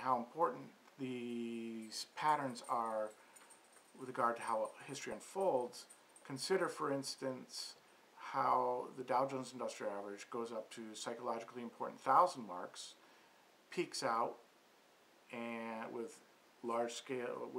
how important these patterns are with regard to how history unfolds, consider, for instance, how the Dow Jones Industrial Average goes up to psychologically important 1,000 marks, peaks out, and with large scale,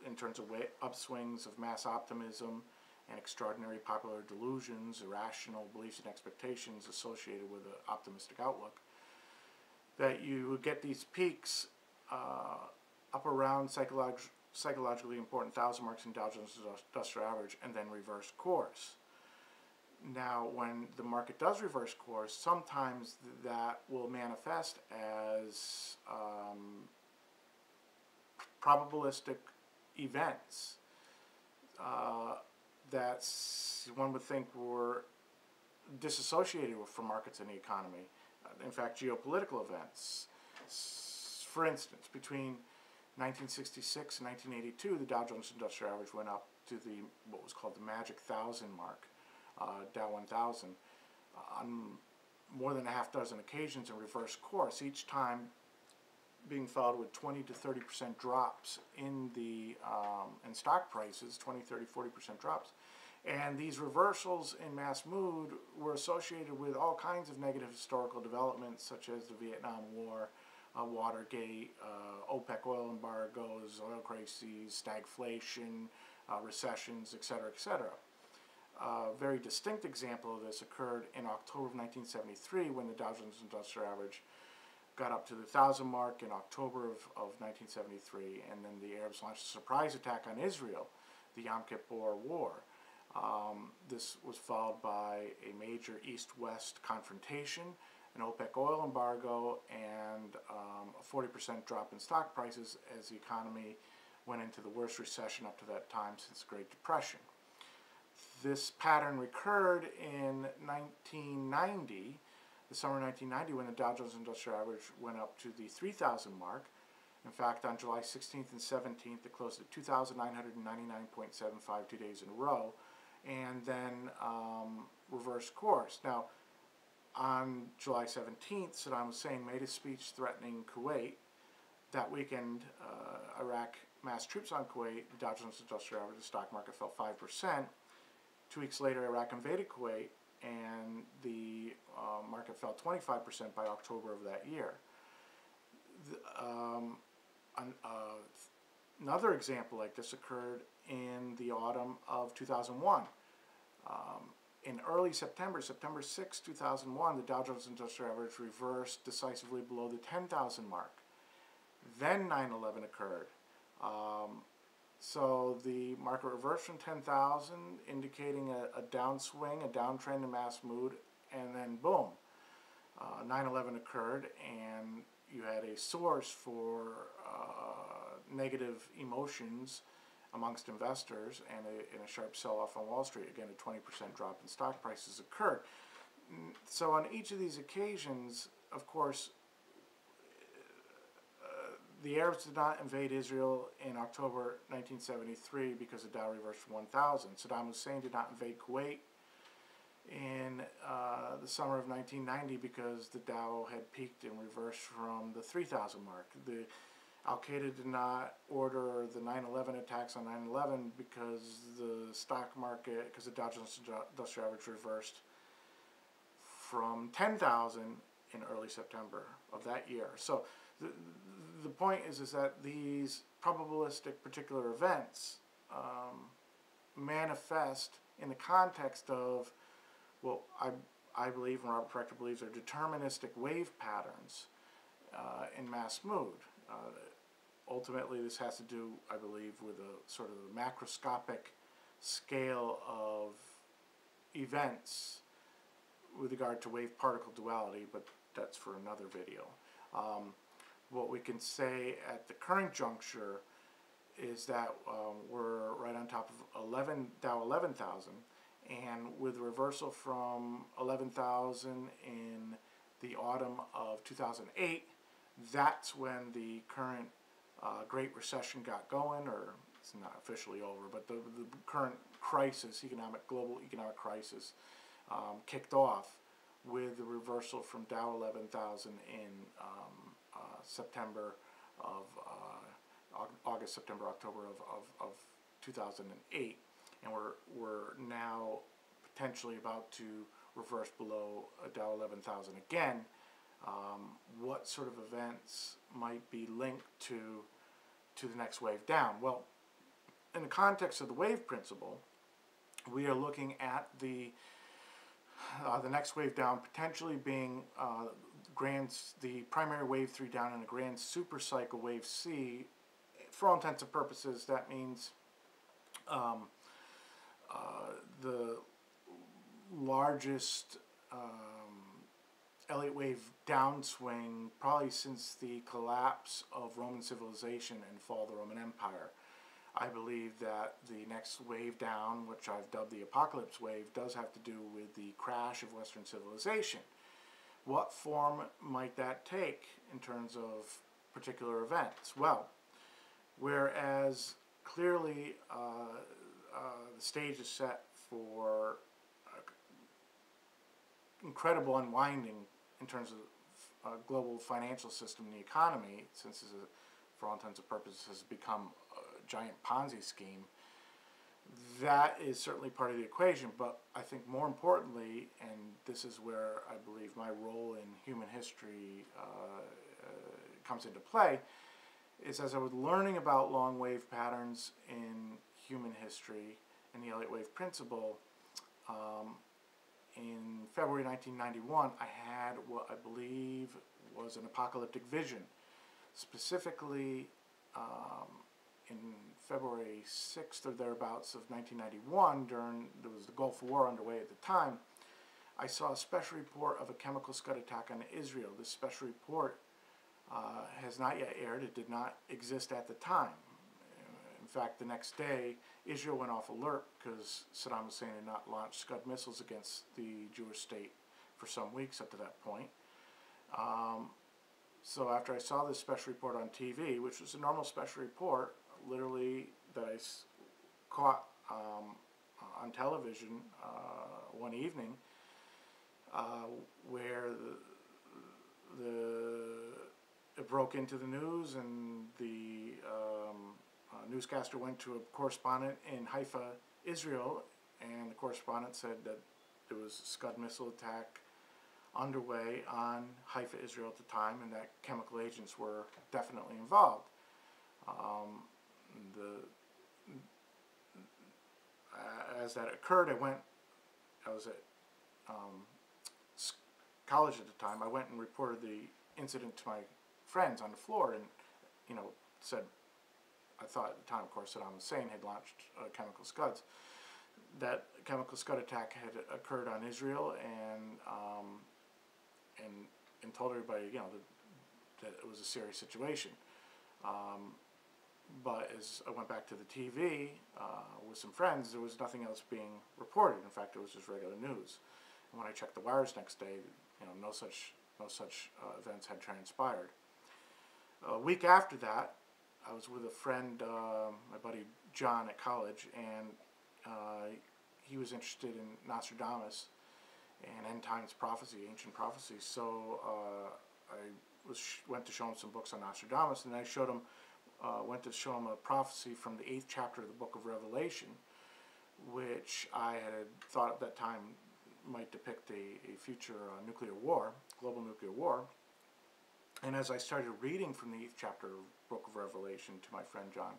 in terms of upswings of mass optimism and extraordinary popular delusions, irrational beliefs and expectations associated with an optimistic outlook, that you get these peaks up around psychologically important 1,000 marks in Dow Jones Industrial Average and then reverse course. Now, when the market does reverse course, sometimes that will manifest as probabilistic events that one would think were disassociated from markets and the economy. In fact, geopolitical events. For instance, between 1966 and 1982, the Dow Jones Industrial Average went up to what was called the magic 1,000 mark, Dow 1000, on more than a half dozen occasions in reverse course, each time being followed with 20 to 30% drops in in stock prices, 20, 30, 40% drops. And these reversals in mass mood were associated with all kinds of negative historical developments, such as the Vietnam War, Watergate, OPEC oil embargoes, oil crises, stagflation, recessions, etc., etc. A very distinct example of this occurred in October of 1973 when the Dow Jones Industrial Average got up to the 1,000 mark in October of 1973, and then the Arabs launched a surprise attack on Israel, the Yom Kippur War. This was followed by a major East-West confrontation, an OPEC oil embargo, and a 40% drop in stock prices as the economy went into the worst recession up to that time since the Great Depression. This pattern recurred in 1990, the summer of 1990, when the Dow Jones Industrial Average went up to the 3,000 mark. In fact, on July 16th and 17th, it closed at 2,999.75 2 days in a row, and then reversed course. Now, on July 17th, Saddam Hussein made a speech threatening Kuwait. That weekend, Iraq massed troops on Kuwait. The Dow Jones Industrial Average, the stock market, fell 5%. 2 weeks later, Iraq invaded Kuwait, and the market fell 25% by October of that year. Another example like this occurred in the autumn of 2001. In early September, September 6, 2001, the Dow Jones Industrial Average reversed decisively below the 10,000 mark. Then 9/11 occurred. So the market reversed from 10,000, indicating a downswing, a downtrend in mass mood, and then boom, 9/11 occurred, and you had a source for negative emotions amongst investors, and a sharp sell-off on Wall Street. Again, a 20% drop in stock prices occurred. So on each of these occasions, of course, the Arabs did not invade Israel in October 1973 because the Dow reversed from 1,000. Saddam Hussein did not invade Kuwait in the summer of 1990 because the Dow had peaked and reversed from the 3,000 mark. Al-Qaeda did not order the 9/11 attacks on 9/11 because the stock market, because the Dow Jones Industrial Average reversed from 10,000 in early September of that year. So the point is that these probabilistic particular events manifest in the context of what I believe, and Robert Prechter believes, are deterministic wave patterns in mass mood. Ultimately, this has to do, I believe, with a sort of macroscopic scale of events with regard to wave-particle duality, but that's for another video. What we can say at the current juncture is that we're right on top of Dow 11,000, and with reversal from 11,000 in the autumn of 2008, that's when the current Great Recession got going, or it's not officially over, but the current crisis, global economic crisis, kicked off with the reversal from Dow 11,000 in September of August, September, October of 2008, and we're now potentially about to reverse below Dow 11,000 again. What sort of events might be linked to the next wave down? Well, in the context of the wave principle, we are looking at the next wave down potentially being the primary wave 3 down in a grand supercycle wave C. For all intents and purposes, that means the largest Elliott Wave downswing probably since the collapse of Roman civilization and fall of the Roman Empire. I believe that the next wave down, which I've dubbed the apocalypse wave, does have to do with the crash of Western civilization. What form might that take in terms of particular events? Well, whereas clearly the stage is set for incredible unwinding in terms of global financial system and the economy, since it, for all intents and purposes, has become a giant Ponzi scheme. That is certainly part of the equation, but I think more importantly, and this is where I believe my role in human history comes into play, is as I was learning about long wave patterns in human history and the Elliott Wave Principle, in February 1991, I had what I believe was an apocalyptic vision. Specifically, in February 6th or thereabouts of 1991, there was the Gulf War underway at the time, I saw a special report of a chemical scud attack on Israel. This special report has not yet aired. It did not exist at the time. In fact, the next day, Israel went off alert because Saddam Hussein had not launched Scud missiles against the Jewish state for some weeks up to that point. So after I saw this special report on TV, which was a normal special report, literally that I caught on television one evening, where it broke into the news, and the newscaster went to a correspondent in Haifa, Israel, and the correspondent said that there was a Scud missile attack underway on Haifa, Israel at the time, and that chemical agents were definitely involved. As that occurred, I was at college at the time. I went and reported the incident to my friends on the floor, and said, I thought at the time, of course, Saddam Hussein had launched chemical scuds. That chemical scud attack had occurred on Israel, and told everybody, that it was a serious situation. But as I went back to the TV with some friends, there was nothing else being reported. In fact, it was just regular news. And when I checked the wires next day, no such events had transpired. A week after that, I was with a friend, my buddy John at college, and he was interested in Nostradamus and end times prophecy, ancient prophecy. So I went to show him some books on Nostradamus, and I went to show him a prophecy from the 8th chapter of the book of Revelation, which I had thought at that time might depict a future nuclear war, global nuclear war. And as I started reading from the 8th chapter of the book of Revelation to my friend John,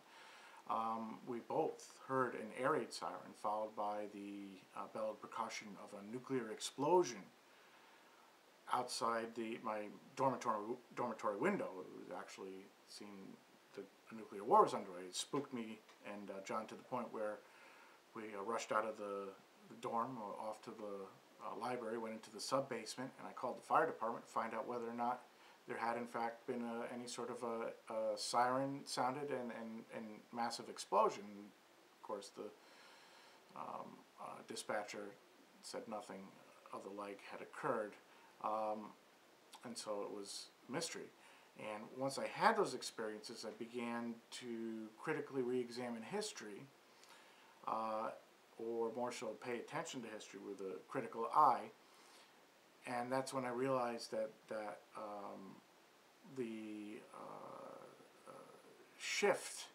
we both heard an air raid siren followed by the bellowed percussion of a nuclear explosion outside my dormitory window. It was actually seen that a nuclear war was underway. It spooked me and John to the point where we rushed out of the dorm off to the library, went into the sub-basement, and I called the fire department to find out whether or not there had in fact been any sort of a siren sounded and massive explosion. Of course, the dispatcher said nothing of the like had occurred, and so it was a mystery. And once I had those experiences, I began to critically re-examine history, or more so pay attention to history with a critical eye. And that's when I realized that the shift